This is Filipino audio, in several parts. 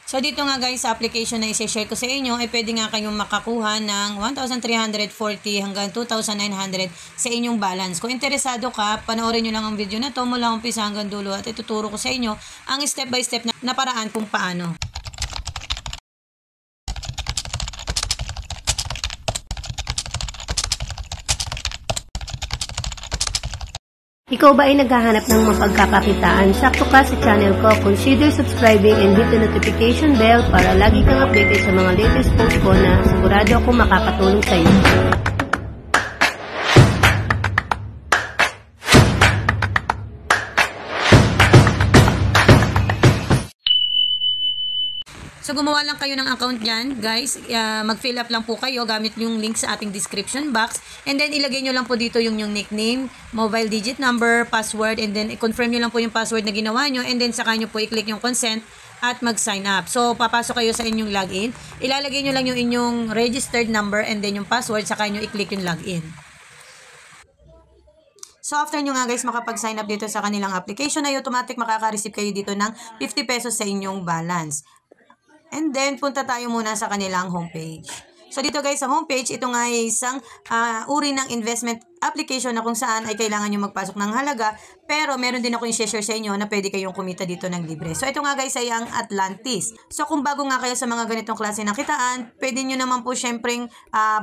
So, dito nga guys, sa application na i-share ko sa inyo, ay pwede nga kayong makakuha ng 1,340 hanggang 2,900 sa inyong balance. Kung interesado ka, panoorin nyo lang ang video na to mula umpisa hanggang dulo at ituturo ko sa inyo ang step by step na paraan kung paano. Ikaw ba ay naghahanap ng mapagkakakitaan? Sakto ka sa channel ko. Consider subscribing and hit the notification bell para lagi kang updated sa mga latest posts ko na sigurado akong makakatulong sa iyo. So, gumawa lang kayo ng account dyan, guys. Mag-fill up lang po kayo gamit yung link sa ating description box. And then, ilagay nyo lang po dito yung nickname, mobile digit number, password, and then, i-confirm nyo lang po yung password na ginawa nyo. And then, saka nyo po i-click yung consent at mag-sign up. So, papasok kayo sa inyong login. Ilalagay nyo lang yung inyong registered number and then yung password, saka nyo i-click yung login. So, after nyo nga guys makapag-sign up dito sa kanilang application, ay automatic makaka-receive kayo dito ng 50 pesos sa inyong balance. And then, punta tayo muna sa kanilang homepage. So, dito guys, sa homepage, ito nga ay isang uri ng investment application na kung saan ay kailangan nyo magpasok ng halaga. Pero, meron din ako yung share sa inyo na pwede kayong kumita dito ng libre. So, ito nga guys ay ang Atlantis. So, kung bago nga kayo sa mga ganitong klase ng kitaan, pwede nyo naman po syempreng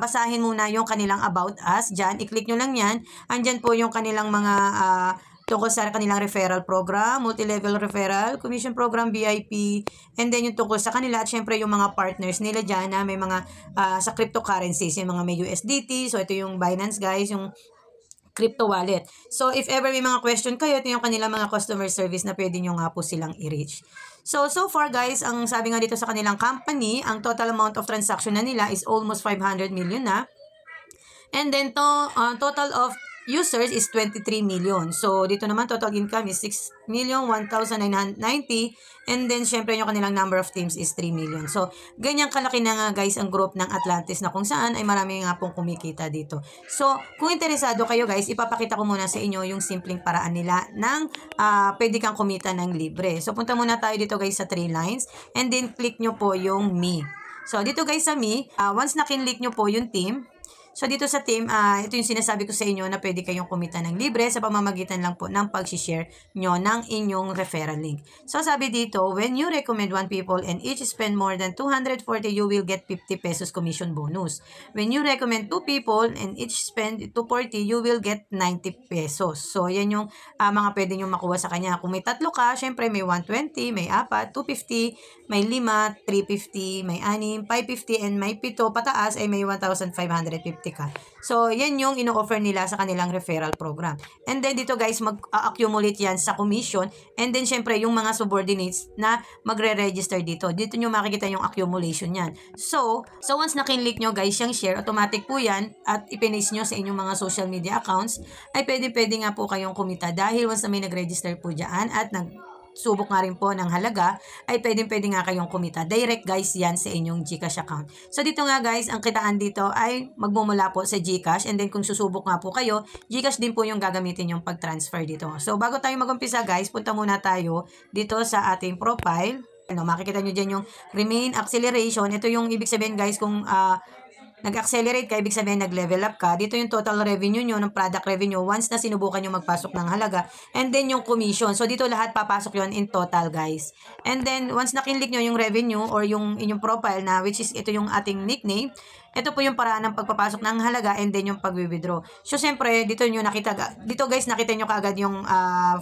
basahin muna yung kanilang About Us. Diyan, i-click nyo lang yan. Andyan po yung kanilang mga tungkol sa kanilang referral program, multi-level referral, commission program, VIP, and then yung tungkol sa kanila at syempre yung mga partners nila dyan na may mga sa cryptocurrencies, yung mga may USDT, so ito yung Binance guys, yung crypto wallet. So if ever may mga question kayo, ito yung kanilang mga customer service na pwede nyo nga po silang i-reach. So far guys, ang sabi nga dito sa kanilang company, ang total amount of transaction na nila is almost 500 million na. And then total of users is 23 million. So, dito naman, total income is 6,1,990. And then, syempre, yung kanilang number of teams is 3 million. So, ganyan kalaki na nga, guys, ang group ng Atlantis na kung saan ay marami nga pong kumikita dito. So, kung interesado kayo, guys, ipapakita ko muna sa inyo yung simpleng paraan nila ng pwede kang kumita ng libre. So, punta muna tayo dito, guys, sa 3 lines. And then, click nyo po yung Me. So, dito, guys, sa Me, once na-click nyo po yung team, so, dito sa team, ito yung sinasabi ko sa inyo na pwede kayong kumita ng libre sa pamamagitan lang po ng pag-share nyo ng inyong referral link. So, sabi dito, when you recommend 1 people and each spend more than 240, you will get 50 pesos commission bonus. When you recommend 2 people and each spend 240, you will get 90 pesos. So, yan yung mga pwede nyo makuha sa kanya. Kung may 3 ka, syempre may 120, may 4, 250, may 5, 350, may 6, 550, and may 7, pataas ay may 1,550 ka. So, yan yung ino-offer nila sa kanilang referral program. And then, dito guys, mag-accumulate yan sa commission. And then, syempre, yung mga subordinates na magre-register dito. Dito nyo makikita yung accumulation yan. So once na-click nyo guys yung share, automatic po yan at ipinis nyo sa inyong mga social media accounts, ay pwede nga po kayong kumita dahil once na may nag-register po dyan at subok nga rin po ng halaga, ay pwede nga kayong kumita. Direct guys yan sa inyong GCash account. So dito nga guys, ang kitaan dito ay magmumula po sa GCash, and then kung susubok nga po kayo, GCash din po yung gagamitin yung pag-transfer dito. So bago tayo mag-umpisa guys, punta muna tayo dito sa ating profile. Makikita nyo dyan yung remain acceleration. Ito yung ibig sabihin guys kung nag-accelerate ka, ibig sabihin nag-level up ka. Dito yung total revenue nyo, ng product revenue, once na sinubukan nyo magpasok ng halaga. And then yung commission. So, dito lahat papasok yon in total, guys. And then, once na-click nyo yung revenue or yung inyong profile na, which is ito yung ating nickname, ito po yung paraan ng pagpapasok ng halaga and then yung pag-withdraw. So, siyempre, dito guys, nakita nyo kaagad yung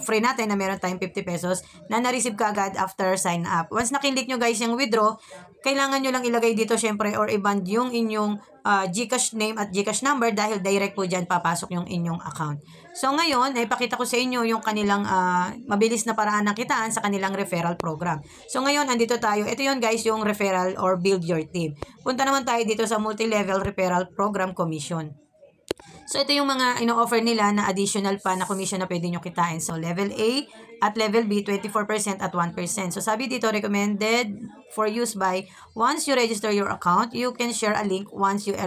free natin na meron tayong 50 pesos na na-receive kaagad after sign up. Once na-click nyo guys yung withdraw, kailangan nyo lang ilagay dito syempre or i-band yung inyong GCash name at GCash number dahil direct po dyan papasok yung inyong account. So, ngayon, ipakita ko sa inyo yung kanilang mabilis na paraan ng kitaan sa kanilang referral program. So, ngayon, andito tayo. Ito yun guys, yung referral or build your team. Punta naman tayo dito sa multi-level referral program commission. So, ito yung mga ino-offer nila na additional pa na commission na pwede nyo kitain. So, level A at level B, 24% at 1%. So, sabi dito, recommended for use by once you register your account, you can share a link. Once you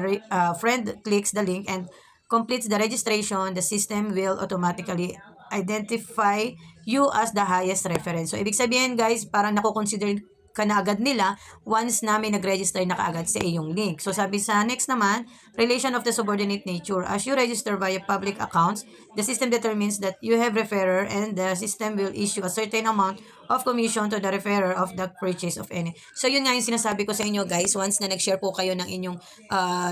friend clicks the link and completes the registration, the system will automatically identify you as the highest reference. So, ibig sabihin guys, parang nakukonsider ka na agad nila once na may nag-register na kaagad sa iyong link. So sabi sa next naman, relation of the subordinate nature. As you register via public accounts, the system determines that you have referrer and the system will issue a certain amount of commission to the referrer of the purchase of any. So yun nga yung sinasabi ko sa inyo guys, once na nag-share po kayo ng inyong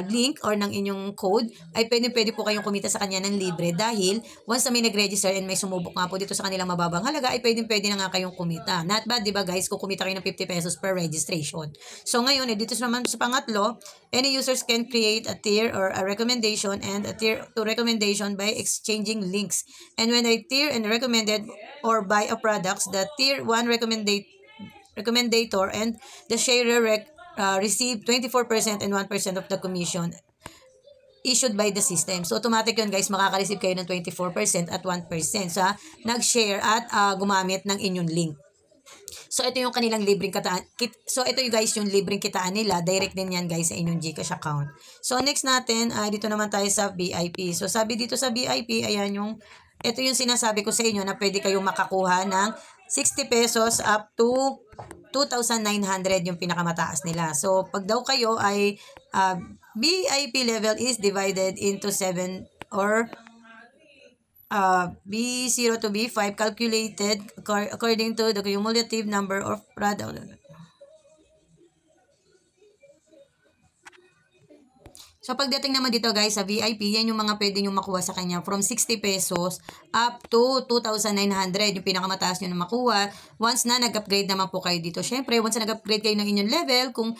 link or ng inyong code, ay pwede po kayong kumita sa kanya ng libre dahil once na may nag-register and may sumubok nga po dito sa kanilang mababang halaga, ay pwede na nga kayong kumita. Not bad, di ba guys, kung kumita kayo ng 50 pesos per registration. So ngayon, dito naman sa pangatlo, any users can create a tier or a recommendation and a tier to recommendation by exchanging links. And when a tier and recommended or buy a products, the tier 1 recommendator and the sharer receive 24% and 1% of the commission issued by the system. So, automatic yun guys, makaka-receive kayo ng 24% at 1% sa nag-share at gumamit ng inyong link. So, ito yung kanilang libreng kitaan. So, ito yung guys, yung libreng kitaan nila. Direct din yan guys sa inyong GCash account. So, next natin, dito naman tayo sa VIP. So, sabi dito sa VIP, ayan yung, ito yung sinasabi ko sa inyo na pwede kayong makakuha ng 60 pesos up to 2,900 yung pinakamataas nila. So, pag daw kayo ay VIP level is divided into 7 or B0 to B5 calculated according to the cumulative number of product. So, pagdating naman dito guys sa VIP, yan yung mga pwede nyo makuha sa kanya from 60 pesos up to 2,900 yung pinakamataas nyo na makuha once na nag-upgrade naman po kayo dito. Syempre, once na nag-upgrade kayo ng inyong level, kung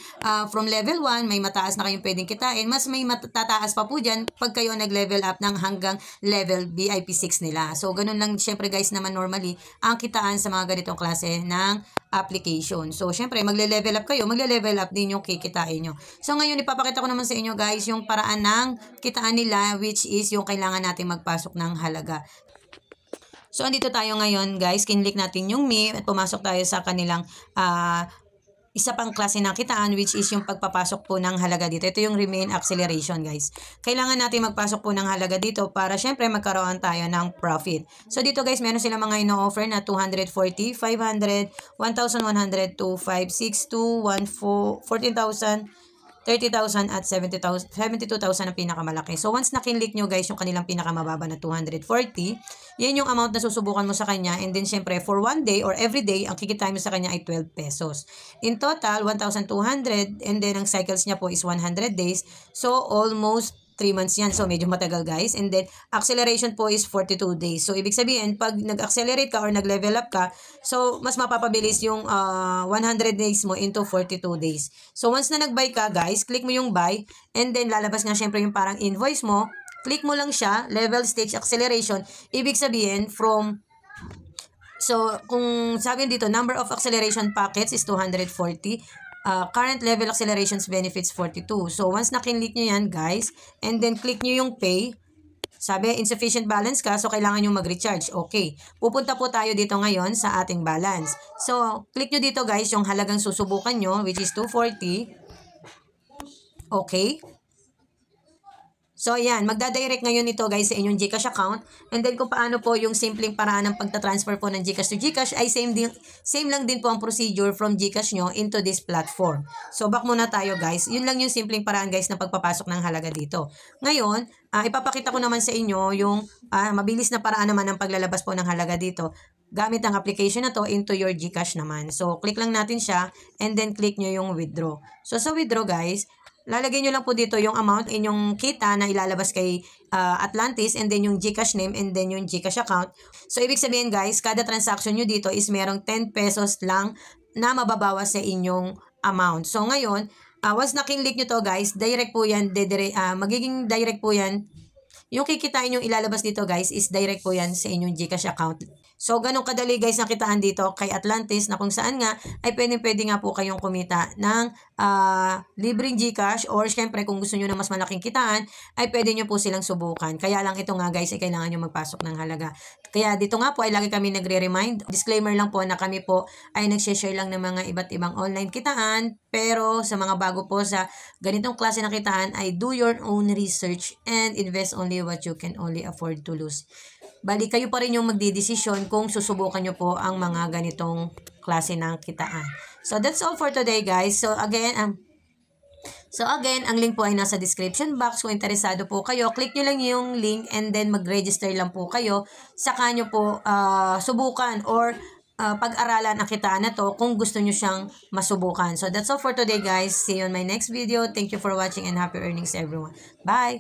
from level 1 may mataas na kayong pwedeng kitain, mas may matataas pa po dyan pag kayo nag-level up ng hanggang level VIP 6 nila. So, ganun lang syempre guys naman normally ang kitaan sa mga ganitong klase ng application. So, syempre, magle-level up kayo, magle-level up din yung kikitain nyo. So, ngayon, ipapakita ko naman sa inyo guys yung paraan ng kitaan nila which is yung kailangan natin magpasok ng halaga. So, andito tayo ngayon guys, kinlik natin yung Me at pumasok tayo sa kanilang isa pang klase ng kitaan which is yung pagpapasok po ng halaga dito. Ito yung remain acceleration guys. Kailangan natin magpasok po ng halaga dito para syempre magkaroon tayo ng profit. So dito guys meron sila mga ino-offer na 240, 500, 1,100, 2,5, 6,2, 14,000, 30,000 at 72,000 ang pinakamalaki. So once na-kinlik nyo guys yung kanilang pinakamababa na 240, yan yung amount na susubukan mo sa kanya and then syempre for one day or every day ang kikitain mo sa kanya ay 12 pesos. In total 1,200 and then ang cycles niya po is 100 days. So almost 3 months yan. So, medyo matagal guys. And then, acceleration po is 42 days. So, ibig sabihin, pag nag-accelerate ka or nag-level up ka, so, mas mapapabilis yung 100 days mo into 42 days. So, once na nag-buy ka guys, click mo yung buy. And then, lalabas nga syempre yung parang invoice mo. Click mo lang siya, level stage acceleration. Ibig sabihin, so, kung sabi dito, number of acceleration packets is 240. Current level accelerations benefits 42. So, once na-click nyo yan, guys, and then click nyo yung pay, sabi, insufficient balance ka, so kailangan nyo mag-recharge. Okay. Pupunta po tayo dito ngayon sa ating balance. So, click nyo dito, guys, yung halagang susubukan nyo, which is 240. Okay. So, ayan, magdadirect ngayon ito guys sa inyong GCash account. And then, kung paano po yung simpleng paraan ng pagta-transfer po ng GCash to GCash ay same lang din po ang procedure from GCash nyo into this platform. So, back muna tayo guys. Yun lang yung simpleng paraan guys ng pagpapasok ng halaga dito. Ngayon, ipapakita ko naman sa inyo yung mabilis na paraan naman ng paglalabas po ng halaga dito gamit ang application na to into your GCash naman. So, click lang natin siya and then click nyo yung withdraw. So, sa withdraw guys, lalagay nyo lang po dito yung amount inyong kita na ilalabas kay Atlantis and then yung GCash name and then yung GCash account. So, ibig sabihin guys, kada transaction nyo dito is merong 10 pesos lang na mababawas sa inyong amount. So, ngayon, once na-click nyo to guys, direct po yan, magiging direct po yan. Yung kikitain yung ilalabas dito guys is direct po yan sa inyong GCash account. So, ganun kadali guys ang kitaan dito kay Atlantis na kung saan nga ay pwede nga po kayong kumita ng libreng GCash or syempre kung gusto nyo ng mas malaking kitaan ay pwede nyo po silang subukan. Kaya lang ito nga guys ay kailangan nyo magpasok ng halaga. Kaya dito nga po ay lagi kami nagre-remind. Disclaimer lang po na kami po ay nag-share lang ng mga iba't ibang online kitaan. Pero sa mga bago po sa ganitong klase ng kitaan ay do your own research and invest only what you can only afford to lose. Bali, kayo pa rin yung magdidesisyon kung susubukan nyo po ang mga ganitong klase ng kitaan. So, that's all for today, guys. So, again, ang link po ay nasa description box. Kung interesado po kayo, click nyo lang yung link and then mag-register lang po kayo. Saka nyo po subukan or pag-aralan ang kitaan na to kung gusto nyo siyang masubukan. So, that's all for today, guys. See you on my next video. Thank you for watching and happy earnings, everyone. Bye!